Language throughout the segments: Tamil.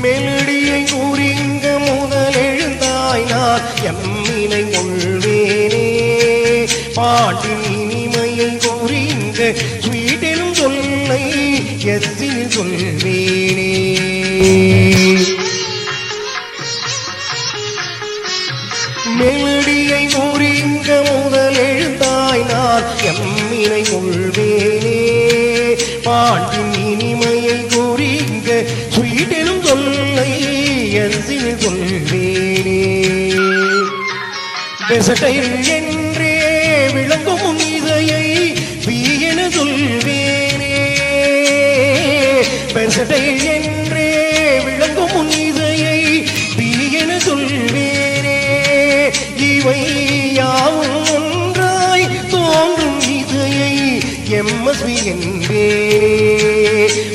மெலடியை கூறிங்க முதல் எழுந்தாய் நான் எம்மினை கொள்வேனே பாட்டின் இனிமையை கூறிங்க ஸ்வீட்டிலும் சொல்லை எஸ்ஸில் சொல்வேனே மெலடியை கூறிங்க முதல் எழுந்தாய் நான் எம்மினை கொள்வேனே பாட்டின் இனிமையை கூறிங்க ஸ்வீட்டிலும் சொல்லை எஸ்ஸில் சொல்வேனே பெசட்டையில் என்றே விளங்கும் இசையை வீயென சொல்வேனே பெசட்டையில் என்றே விளங்கும் இசையை வீயென சொல்வேனே இவை யாவும் ஒன்றாய் தோன்றும் இசையை எம்எஸ்வி என்பேனே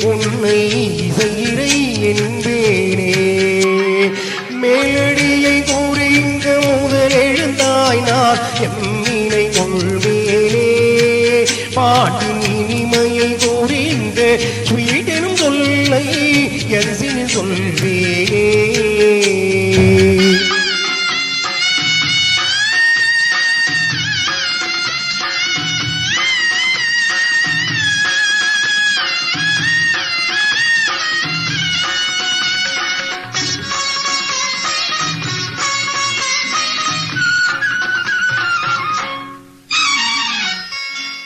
உன்னை இசையிறை என்பேனே மேலடியை கூறிங்க முதல் எழுந்தாய் நான் எம்மினை கொள்வேனே பாட்டின் இனிமையை கூறிங்க ஸ்வீட்டினும் சொல்லை எரிசில் சொல்வேனே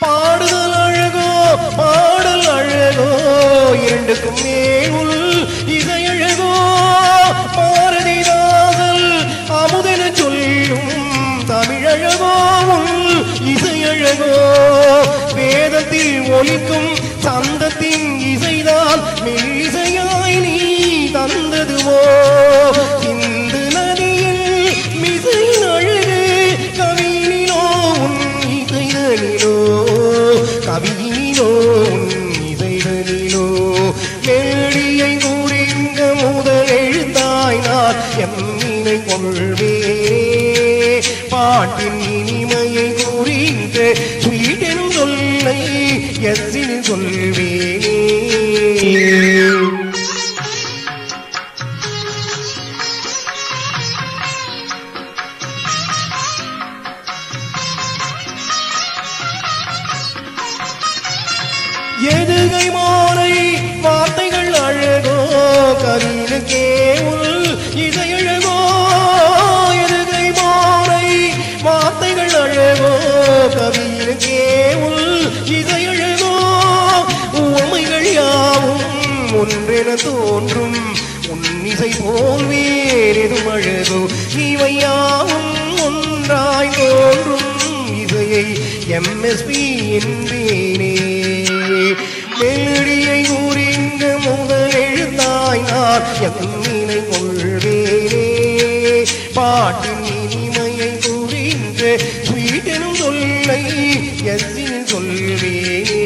பாடுதல் அழகோ பாடல் அழகோ இரண்டுக்கும் மேல் இசை அழகோ பாரதிதாசல் அமுதென சொல்லும் தமிழழகோ இசை அழகோ வேதத்தில் ஒலிக்கும் சந்தத்தின் இசைதான் மெல்லிசையாய் நீ தந்ததுவோ இந்து நதியில் மிசையின் அழகு கவினிலோ உன் இசைதனிலோ கவியினோ இசைதனிலோ மெல்லியை கூறிங்க முதல் எழுந்தாய் நான் எம்மினை கொள்வேனே பாட்டின் இனிமையை கூறிங்க ஸ்வீட்டெனும் சொல்லை எஸ்ஸில் சொல்வேனே எதுகை மாலை வார்த்தைகள் அழகோ கவினுக்கே உள் இசை அழகோ எதுகை மாலை வார்த்தைகள் அழகோ கவினுக்கே உள் இசை அழகோ உண்மைகள் யாவும் ஒன்றென தோன்றும் உன் இசை போல் வேறெதும் அழகோ இவை யாவும் ஒன்றாய் தோன்றும் இசையை எம்எஸ்பி என்பேனே மெலடியை கூறிங்க முதல் எழுந்தாய் நான் எம்மினை கொள்வேனே பாட்டின் இனிமையை கூறிங்க ஸ்வீட்டெனும் சொல்லை எஸ்ஸில் சொல்வேனே